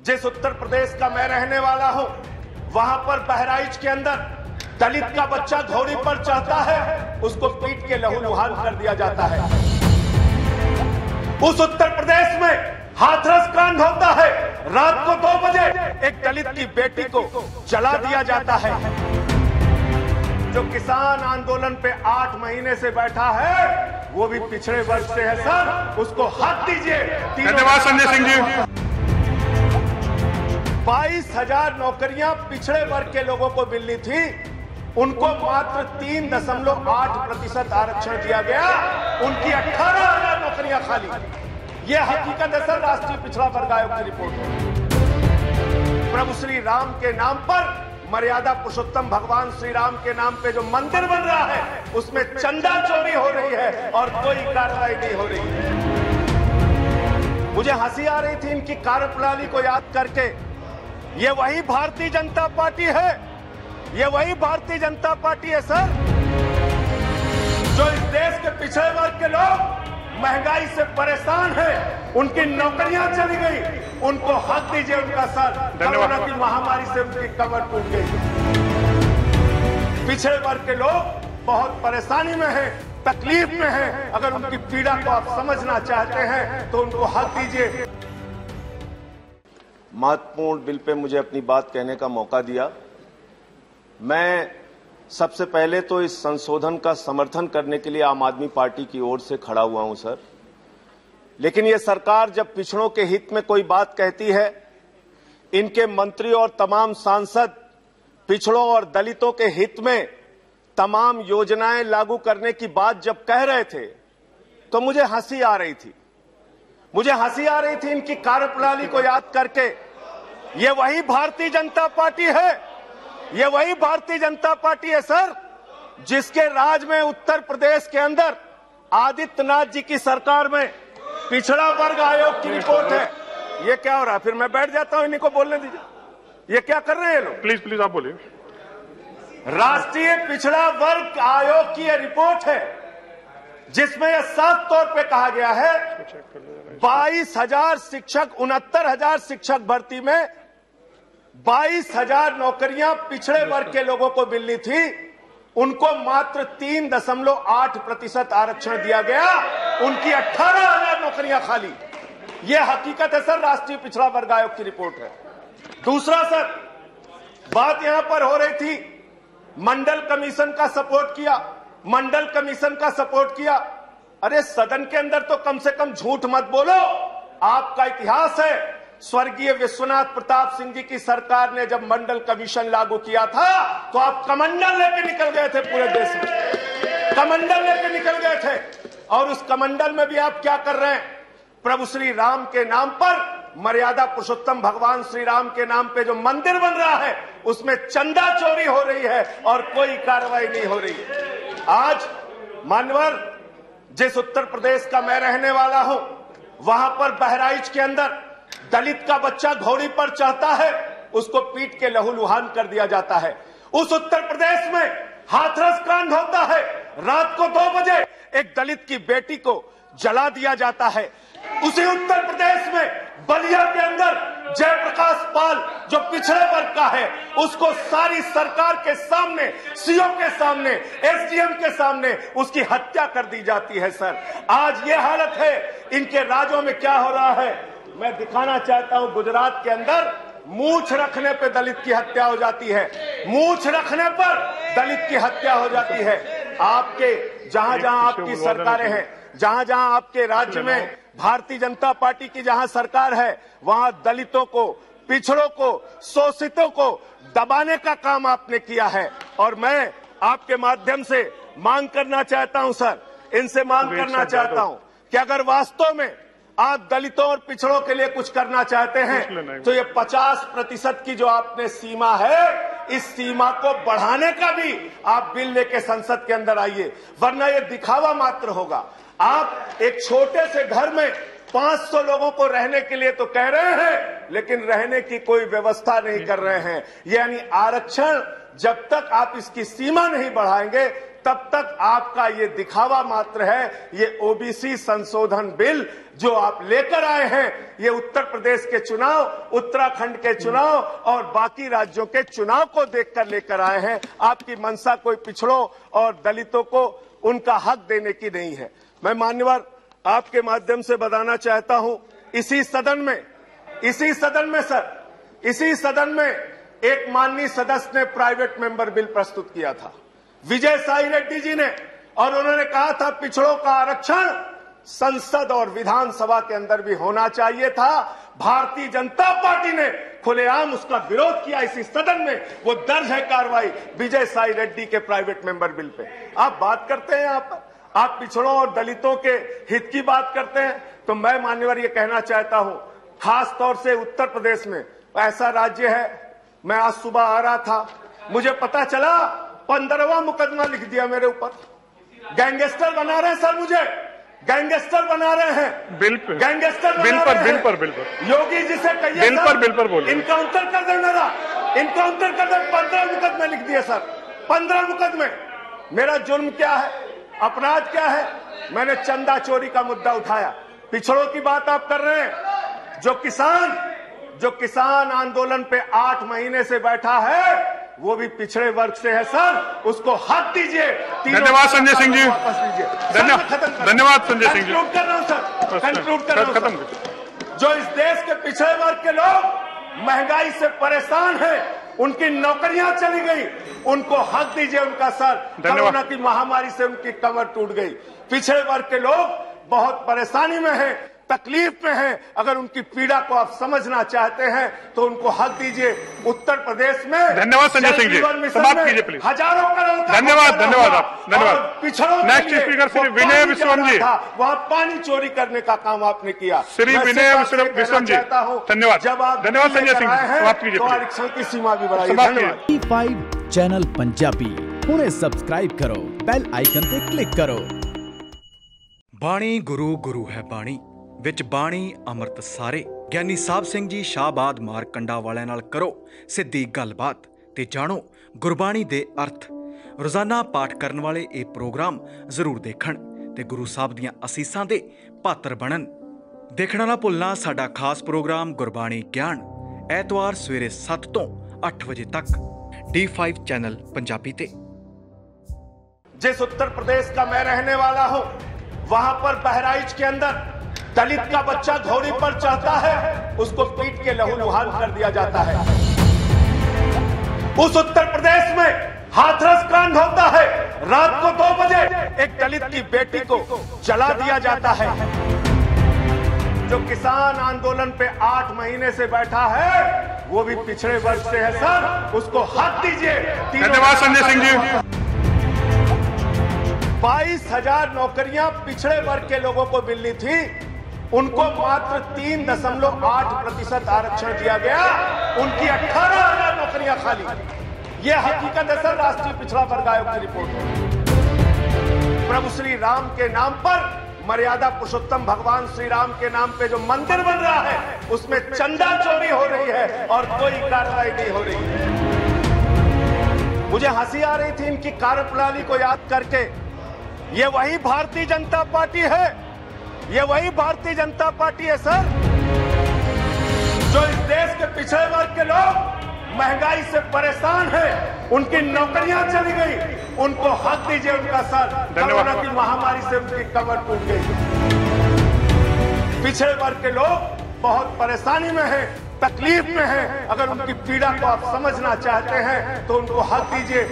जिस उत्तर प्रदेश का मैं रहने वाला हूं, वहां पर बहराइच के अंदर दलित का बच्चा घोड़ी पर चढ़ता है, उसको पीट के लहूलुहान कर दिया जाता है। उस उत्तर प्रदेश में हाथरस कांड होता है, रात को 2 बजे एक दलित की बेटी को जला दिया जाता है। जो किसान आंदोलन पे 8 महीने से बैठा है, वो भी पिछड़े वर्ग से है सर, उसको हक दीजिए। धन्यवाद संजय सिंह जी। 22,000 नौकरियां पिछड़े वर्ग के लोगों को मिलनी थी, उनको मात्र 3.8% आरक्षण दिया गया, उनकी 18,000 नौकरियां खाली। ये हकीकत है सर, राष्ट्रीय पिछड़ा वर्ग आयोग की रिपोर्ट है। प्रभु श्री राम के नाम पर, मर्यादा पुरुषोत्तम भगवान श्री राम के नाम पे जो मंदिर बन रहा है, उसमें चंदा चोरी हो रही है और कोई कार्रवाई नहीं हो रही है। मुझे हंसी आ रही थी इनकी कार्यप्रणाली को याद करके। ये वही भारतीय जनता पार्टी है, ये वही भारतीय जनता पार्टी है सर, जो इस देश के पिछड़े वर्ग के लोग महंगाई से परेशान हैं, उनकी नौकरियां चली गई, उनको हक दीजिए उनका सर। कोरोना की महामारी से उनकी कमर टूट गई। पिछड़े वर्ग के लोग बहुत परेशानी में हैं, तकलीफ में हैं। अगर उनकी पीड़ा को आप समझना चाहते हैं तो उनको हक दीजिए। महत्वपूर्ण बिल पे मुझे अपनी बात कहने का मौका दिया। मैं सबसे पहले तो इस संशोधन का समर्थन करने के लिए आम आदमी पार्टी की ओर से खड़ा हुआ हूं सर। लेकिन ये सरकार जब पिछड़ों के हित में कोई बात कहती है, इनके मंत्री और तमाम सांसद पिछड़ों और दलितों के हित में तमाम योजनाएं लागू करने की बात जब कह रहे थे, तो मुझे हंसी आ रही थी। मुझे हंसी आ रही थी इनकी कार्यप्रणाली को याद करके। ये वही भारतीय जनता पार्टी है, ये वही भारतीय जनता पार्टी है सर, जिसके राज में उत्तर प्रदेश के अंदर आदित्यनाथ जी की सरकार में पिछड़ा वर्ग आयोग की रिपोर्ट है। ये क्या हो रहा है? फिर मैं बैठ जाता हूं, इन्हीं को बोलने दीजिए। ये क्या कर रहे हैं लोग? प्लीज आप बोलिए। राष्ट्रीय पिछड़ा वर्ग आयोग की यह रिपोर्ट है, जिसमें यह साफ तौर पे कहा गया है 22,000 शिक्षक, 69,000 शिक्षक भर्ती में 22,000 नौकरियां पिछड़े वर्ग के लोगों को मिलनी थी, उनको मात्र 3.8% आरक्षण दिया गया, उनकी 18,000 नौकरियां खाली। यह हकीकत है सर, राष्ट्रीय पिछड़ा वर्ग आयोग की रिपोर्ट है। दूसरा सर, बात यहां पर हो रही थी, मंडल कमीशन का सपोर्ट किया, मंडल कमीशन का सपोर्ट किया। अरे सदन के अंदर तो कम से कम झूठ मत बोलो। आपका इतिहास है, स्वर्गीय विश्वनाथ प्रताप सिंह जी की सरकार ने जब मंडल कमीशन लागू किया था, तो आप कमंडल लेके निकल गए थे, पूरे देश में कमंडल लेके निकल गए थे। और उस कमंडल में भी आप क्या कर रहे हैं? प्रभु श्री राम के नाम पर, मर्यादा पुरुषोत्तम भगवान श्री राम के नाम पे जो मंदिर बन रहा है, उसमें चंदा चोरी हो रही है और कोई कार्रवाई नहीं हो रही है। आज मान्यवर, जिस उत्तर प्रदेश का मैं रहने वाला हूं, वहां पर बहराइच के अंदर दलित का बच्चा घोड़ी पर चढ़ता है, उसको पीट के लहूलुहान कर दिया जाता है। उस उत्तर प्रदेश में हाथरस कांड होता है, रात को 2 बजे एक दलित की बेटी को जला दिया जाता है। उसी उत्तर प्रदेश में बलिया के अंदर जयप्रकाश पाल, जो पिछड़े वर्ग का है, उसको सारी सरकार के सामने, सीओ के सामने, एसडीएम के सामने उसकी हत्या कर दी जाती है सर। आज ये हालत है। इनके राज्यों में क्या हो रहा है मैं दिखाना चाहता हूं। गुजरात के अंदर मूछ रखने पे दलित की हत्या हो जाती है, मूछ रखने पर दलित की हत्या हो जाती है। आपके जहां जहां आपकी सरकारें हैं, जहां जहां आपके राज्य में भारतीय जनता पार्टी की जहां सरकार है, वहां दलितों को, पिछड़ों को, शोषितों को दबाने का काम आपने किया है। और मैं आपके माध्यम से मांग करना चाहता हूं सर, इनसे मांग करना चाहता हूं कि अगर वास्तव में आप दलितों और पिछड़ों के लिए कुछ करना चाहते हैं, तो ये 50% की जो आपने सीमा है, इस सीमा को बढ़ाने का भी आप बिल लेके संसद के अंदर आइए, वरना ये दिखावा मात्र होगा। आप एक छोटे से घर में 500 लोगों को रहने के लिए तो कह रहे हैं, लेकिन रहने की कोई व्यवस्था नहीं कर रहे हैं। यानी आरक्षण जब तक आप इसकी सीमा नहीं बढ़ाएंगे, तब तक आपका ये दिखावा मात्र है। ये ओबीसी संशोधन बिल जो आप लेकर आए हैं, ये उत्तर प्रदेश के चुनाव, उत्तराखंड के चुनाव और बाकी राज्यों के चुनाव को देखकर लेकर आए हैं। आपकी मंशा कोई पिछड़ों और दलितों को उनका हक देने की नहीं है। मैं मान्यवर आपके माध्यम से बताना चाहता हूं, इसी सदन में एक माननीय सदस्य ने प्राइवेट मेंबर बिल प्रस्तुत किया था, विजय साई रेड्डी जी ने, और उन्होंने कहा था पिछड़ों का आरक्षण संसद और विधानसभा के अंदर भी होना चाहिए था। भारतीय जनता पार्टी ने खुलेआम उसका विरोध किया इसी सदन में। वो दर्ज है कार्रवाई विजय साई रेड्डी के प्राइवेट मेंबर बिल पे। आप बात करते हैं, आप पिछड़ों और दलितों के हित की बात करते हैं। तो मैं मान्यवर ये कहना चाहता हूं, खास तौर से उत्तर प्रदेश में ऐसा राज्य है, मैं आज सुबह आ रहा था, मुझे पता चला 15वां मुकदमा लिख दिया मेरे ऊपर। गैंगस्टर बना रहे हैं सर, मुझे गैंगस्टर बना रहे हैं, बिल पे, गैंगस्टर बिल पर योगी जी से कहिए बिल पर बोलिए, इनकाउंटर कर दे, मेरा इनकाउंटर कर दे। 15 मुकदमे लिख दिए सर, 15 मुकदमे। मेरा जुर्म क्या है, अपराध क्या है? मैंने चंदा चोरी का मुद्दा उठाया। पिछड़ों की बात आप कर रहे हैं, जो किसान आंदोलन पे 8 महीने से बैठा है वो भी पिछड़े वर्ग से है सर, उसको हक दीजिए। धन्यवाद संजय सिंह जी, वापस लीजिए। धन्यवाद संजय सिंह जी। कंक्लूड कर रहा हूं सर, कंक्लूड कर रहा हूं। जो इस देश के पिछड़े वर्ग के लोग महंगाई से परेशान हैं, उनकी नौकरियां चली गई, उनको हक दीजिए उनका सर। कोरोना की महामारी से उनकी कमर टूट गई। पिछड़े वर्ग के लोग बहुत परेशानी में हैं, तकलीफ में हैं। अगर उनकी पीड़ा को आप समझना चाहते हैं तो उनको हक दीजिए। उत्तर प्रदेश में धन्यवाद संजय सिंह जी, समाप्त कीजिए प्लीज। हजारों करोड़ धन्यवाद। पिछड़ों नेक्स्ट स्पीकर श्री विनय विश्वम जी, वहाँ पानी चोरी करने का काम आपने किया। श्री विनय विश्वम जी, धन्यवाद। जब आप धन्यवाद संजय सिंह, समाप्त कीजिए। आरक्षण की सीमा भी बढ़ाई। T5 चैनल पंजाबी हुणे सब्सक्राइब करो, बेल आइकन ते क्लिक करो। बाणी गुरु गुरु है बाणी विच बाणी अमृत सारे। ਗਿਆਨੀ ਸਾਹਿਬ ਸਿੰਘ ਜੀ ਸ਼ਾਹਬਾਦ ਮਾਰਕੰਡਾ ਵਾਲਿਆਂ ਨਾਲ ਕਰੋ ਸਿੱਧੀ ਗੱਲਬਾਤ ਤੇ ਜਾਣੋ ਗੁਰਬਾਣੀ ਦੇ ਅਰਥ। ਰੋਜ਼ਾਨਾ ਪਾਠ ਕਰਨ ਵਾਲੇ ਇਹ ਪ੍ਰੋਗਰਾਮ ਜ਼ਰੂਰ ਦੇਖਣ ਤੇ ਗੁਰੂ ਸਾਹਿਬ ਦੀਆਂ ਅਸੀਸਾਂ ਦੇ ਪਾਤਰ ਬਣਨ। ਦੇਖਣਾ ਨਾ ਭੁੱਲਣਾ ਸਾਡਾ ਖਾਸ ਪ੍ਰੋਗਰਾਮ ਗੁਰਬਾਣੀ ਗਿਆਨ, ਐਤਵਾਰ ਸਵੇਰੇ 7 ਤੋਂ 8 ਵਜੇ तक D5 चैनल पंजाबी ते। जिस उत्तर प्रदेश का मैं रहने वाला हूं, वहां पर बहराइच के अंदर दलित का बच्चा घोड़ी पर चढ़ता है, उसको पीट के लहूलुहान कर दिया जाता है। उस उत्तर प्रदेश में हाथरस कांड होता है, रात को 2 बजे एक दलित की बेटी को जला दिया जाता है। जो किसान आंदोलन पे 8 महीने से बैठा है वो भी पिछड़े वर्ग से है सर, उसको हक दीजिए। धन्यवाद संजय सिंह जी। 22,000 नौकरियां पिछड़े वर्ग के लोगों को मिलनी थी, उनको मात्र 3.8% आरक्षण दिया गया। उनकी 18,000 नौकरियां खाली। यह हकीकत है सर, राष्ट्रीय पिछड़ा वर्ग आयोग की रिपोर्ट है। प्रभु श्री राम के नाम पर, मर्यादा पुरुषोत्तम भगवान श्री राम के नाम पे जो मंदिर बन रहा है, उसमें चंदा चोरी हो रही है और कोई कार्रवाई नहीं हो रही है। मुझे हंसी आ रही थी इनकी कार्यप्रणाली को याद करके। ये वही भारतीय जनता पार्टी है, ये वही भारतीय जनता पार्टी है सर, जो इस देश के पिछड़े वर्ग के लोग महंगाई से परेशान हैं, उनकी नौकरियां चली गई, उनको हक दीजिए उनका सर। कोरोना की महामारी से उनकी कमर टूट गई। पिछड़े वर्ग के लोग बहुत परेशानी में हैं, तकलीफ में हैं। अगर उनकी पीड़ा को आप समझना चाहते हैं तो उनको हक दीजिए।